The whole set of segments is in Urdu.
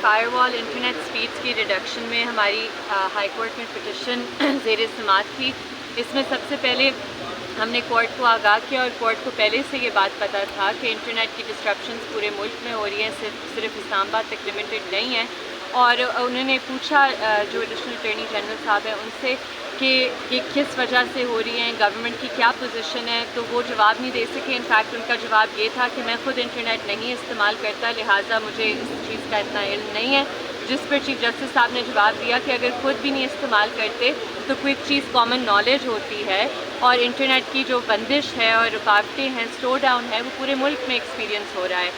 فائر وال انٹرنیٹ سپیڈز کی ریڈکشن میں ہماری ہائی کورٹ میں پٹیشن زیر سماعت تھی. اس میں سب سے پہلے ہم نے کورٹ کو آگاہ کیا اور کورٹ کو پہلے سے یہ بات پتہ تھا کہ انٹرنیٹ کی ڈسٹرپشنز پورے ملک میں ہو رہی ہیں, صرف اسلام آباد تک لمیٹڈ نہیں ہیں. اور انہوں نے پوچھا جو ایڈیشنل اٹارنی جنرل صاحب ہیں ان سے کہ یہ کس وجہ سے ہو رہی ہیں, گورنمنٹ کی کیا پوزیشن ہے. تو وہ جواب نہیں دے سکے. انفیکٹ ان کا جواب یہ تھا کہ میں خود انٹرنیٹ نہیں استعمال کرتا, لہٰذا مجھے اس چیز کا اتنا علم نہیں ہے. جس پر چیف جسٹس صاحب نے جواب دیا کہ اگر خود بھی نہیں استعمال کرتے تو کوئی چیز کامن نالج ہوتی ہے, اور انٹرنیٹ کی جو بندش ہے اور رکاوٹیں ہیں, سلو ڈاؤن ہے, وہ پورے ملک میں ایکسپیرینس ہو رہا ہے.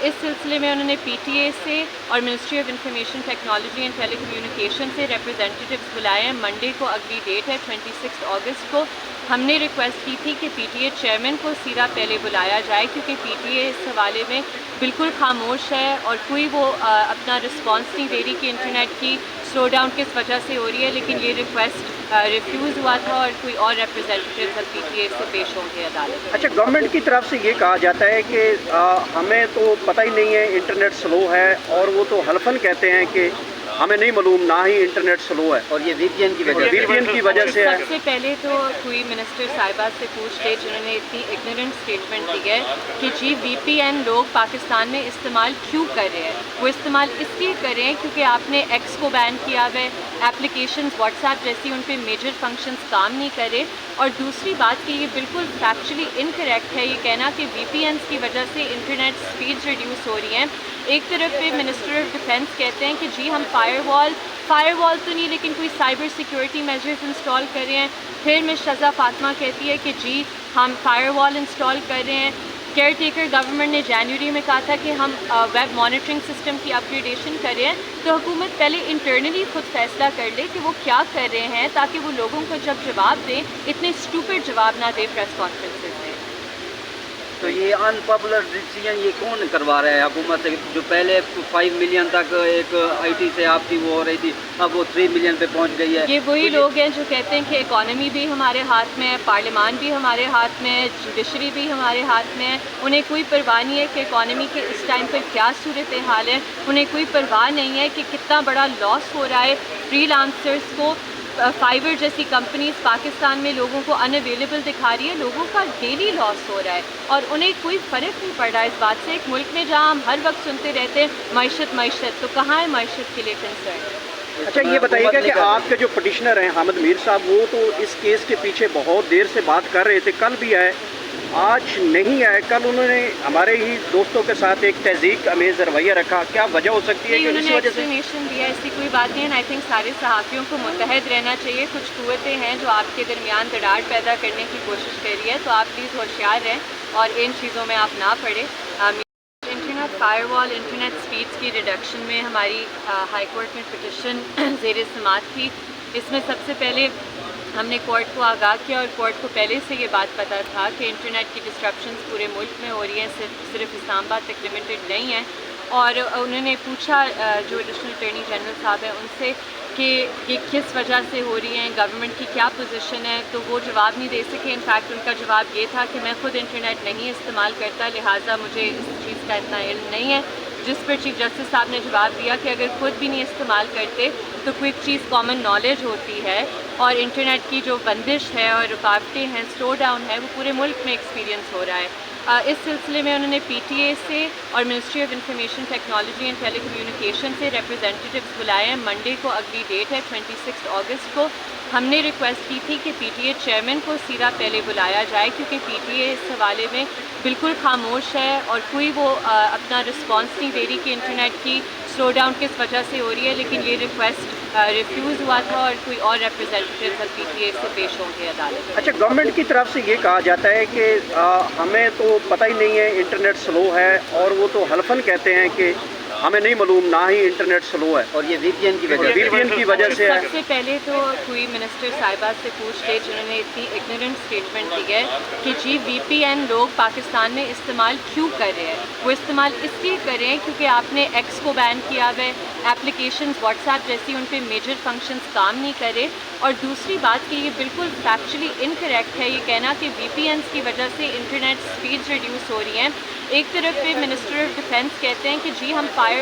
اس سلسلے میں انہوں نے پی ٹی اے سے اور ministry of information technology and telecommunication سے ریپرزینٹیوز بلائے ہیں. منڈے کو اگلی ڈیٹ ہے 26 اگست کو. ہم نے ریکویسٹ کی تھی کہ پی ٹی اے چیئرمین کو سیدھا پہلے بلایا جائے, کیونکہ پی ٹی اے اس حوالے میں بالکل خاموش ہے اور کوئی وہ اپنا رسپانس نہیں دے رہی کہ انٹرنیٹ کی سلو ڈاؤن کس وجہ سے ہو رہی ہے. لیکن یہ ریکویسٹ ریفیوز ہوا تھا اور کوئی اور ریپرزینٹیو پی ٹی اے سے پیش ہوں گے عدالت. اچھا, گورنمنٹ کی طرف سے یہ کہا جاتا ہے کہ ہمیں تو پتہ ہی نہیں ہے انٹرنیٹ سلو ہے, اور وہ تو حلفاً کہتے ہیں کہ ہمیں نہیں معلوم نہ ہی انٹرنیٹ سلو ہے, اور یہ وی پی این کی وجہ سے ہے. سب سے پہلے تو کوئی منسٹر صاحبہ سے پوچھ لے جنہوں نے اتنی اگنورنٹ اسٹیٹمنٹ دی ہے کہ جی وی پی این لوگ پاکستان میں استعمال کیوں کر رہے ہیں. وہ استعمال اس لیے کر رہے ہیں کیونکہ آپ نے ایکس کو بین کیا ہوا ہے, اپلیکیشنز واٹس ایپ جیسی ان پہ میجر فنکشنز کام نہیں کرے. اور دوسری بات کہ یہ بالکل فیکچولی انکریکٹ ہے یہ کہنا کہ وی پی اینس کی وجہ سے انٹرنیٹ سپیڈز ریڈیوس ہو رہی ہیں. ایک طرف پہ منسٹر آف ڈیفینس کہتے ہیں کہ جی ہم فائر وال تو نہیں لیکن کوئی سائبر سیکیورٹی میجرز انسٹال کر رہے ہیں. پھر مس شزا فاطمہ کہتی ہے کہ جی ہم فائر وال انسٹال کر رہے ہیں. کیئر ٹیکر گورنمنٹ نے جنوری میں کہا تھا کہ ہم ویب مانیٹرنگ سسٹم کی اپ گریڈیشن کر رہے ہیں. تو حکومت پہلے انٹرنلی خود فیصلہ کر لے کہ وہ کیا کر رہے ہیں, تاکہ وہ لوگوں کو جب جواب دیں اتنے اسٹوپڈ جواب نہ دے پریس کانفرنسز میں. تو یہ ان پاپولر ڈیسیجن یہ کون کروا رہا ہے حکومت سے؟ جو پہلے 5 ملین تک ایک آئی ٹی سے آپ کی وہ ہو رہی تھی, اب وہ 3 ملین پہ پہنچ گئی ہے. یہ وہی لوگ ہیں جو کہتے ہیں کہ اکانومی بھی ہمارے ہاتھ میں ہے, پارلیمان بھی ہمارے ہاتھ میں ہے, جوڈیشری بھی ہمارے ہاتھ میں ہے. انہیں کوئی پرواہ نہیں ہے کہ اکانومی کے اس ٹائم پر کیا صورتحال ہے. انہیں کوئی پرواہ نہیں ہے کہ کتنا بڑا لاس ہو رہا ہے فری لانسرز کو. فائبر جیسی کمپنیز پاکستان میں لوگوں کو ان اویلیبل دکھا رہی ہے, لوگوں کا ڈیلی لاس ہو رہا ہے, اور انہیں کوئی فرق نہیں پڑ رہا ہے اس بات سے. ایک ملک میں جہاں ہم ہر وقت سنتے رہتے ہیں معیشت, تو کہاں ہے معیشت کے لیے کنسرن؟ اچھا, یہ بتائیے گا کہ آپ کے جو پٹیشنر ہیں حامد میر صاحب, وہ تو اس کیس کے پیچھے بہت دیر سے بات کر رہے تھے, کل بھی آئے آج نہیں آئے. کل انہوں نے ہمارے ہی دوستوں کے ساتھ ایک تہذیب امیز رویہ رکھا, کیا وجہ ہو سکتی ہے کہ انہوں اس نے وجہ سے؟ ایکسپلینیشن دیا, ایسی کوئی بات نہیں ہے. آئی تھنک سارے صحافیوں کو متحد رہنا چاہیے. کچھ قوتیں ہیں جو آپ کے درمیان دراڑ پیدا کرنے کی کوشش کر رہی ہے, تو آپ پلیز ہوشیار رہیں اور ان چیزوں میں آپ نہ پڑیں. انٹرنیٹ فائر وال انٹرنیٹ سپیڈز کی ریڈکشن میں ہماری ہائی کورٹ میں پٹیشن زیر سماعت تھی. اس میں سب سے پہلے ہم نے کورٹ کو آگاہ کیا اور کورٹ کو پہلے سے یہ بات پتہ تھا کہ انٹرنیٹ کی ڈسٹرپشنز پورے ملک میں ہو رہی ہیں, صرف اسلام آباد تک لمیٹڈ نہیں ہیں. اور انہوں نے پوچھا جو ایڈیشنل اٹارنی جنرل صاحب ہیں ان سے کہ یہ کس وجہ سے ہو رہی ہیں, گورنمنٹ کی کیا پوزیشن ہے. تو وہ جواب نہیں دے سکے. انفیکٹ ان کا جواب یہ تھا کہ میں خود انٹرنیٹ نہیں استعمال کرتا, لہٰذا مجھے اس چیز کا اتنا علم نہیں ہے. جس پر چیف جسٹس صاحب نے جواب دیا کہ اگر خود بھی نہیں استعمال کرتے تو کوئی چیز کامن نالج ہوتی ہے, اور انٹرنیٹ کی جو بندش ہے اور رکاوٹیں ہیں, سلو ڈاؤن ہے, وہ پورے ملک میں ایکسپیرینس ہو رہا ہے. اس سلسلے میں انہوں نے پی ٹی اے سے اور ministry of information technology and telecommunication سے ریپرزینٹیوز بلائے ہیں. منڈے کو اگلی ڈیٹ ہے 26 اگست کو. ہم نے ریکویسٹ کی تھی کہ پی ٹی اے چیئرمین کو سیدھا پہلے بلایا جائے, کیونکہ پی ٹی اے اس حوالے میں بالکل خاموش ہے اور کوئی وہ اپنا رسپانس نہیں دے رہی کہ انٹرنیٹ کی سلو ڈاؤن کس وجہ سے ہو رہی ہے. لیکن یہ ریکویسٹ ریفیوز ہوا تھا اور کوئی اور ریپرزینٹیو پی ٹی اے سے پیش ہوں گے عدالت. اچھا, گورنمنٹ کی طرف سے یہ کہا جاتا ہے کہ ہمیں تو پتہ ہی نہیں ہے انٹرنیٹ سلو ہے, اور وہ تو حلفاً کہتے ہیں کہ ہمیں نہیں معلوم نہ ہی انٹرنیٹ سلو ہے, اور یہ وی پی این کی وجہ سے ہے. سب سے پہلے تو کوئی منسٹر صاحبہ سے پوچھ لے جنہوں نے اتنی اگنورنٹ اسٹیٹمنٹ دی ہے کہ جی وی پی این لوگ پاکستان میں استعمال کیوں کر رہے ہیں. وہ استعمال اس لیے کر رہے ہیں کیونکہ آپ نے ایکس کو بین کیا ہوا ہے, اپلیکیشنز واٹس ایپ جیسی ان پہ میجر فنکشنز کام نہیں کرے. اور دوسری بات کہ یہ بالکل فیکچولی انکریکٹ ہے یہ کہنا کہ وی پی اینس کی وجہ سے انٹرنیٹ سپیڈز ریڈیوس ہو رہی ہیں. ایک طرف پہ منسٹر آف ڈیفینس کہتے ہیں کہ جی ہم فائر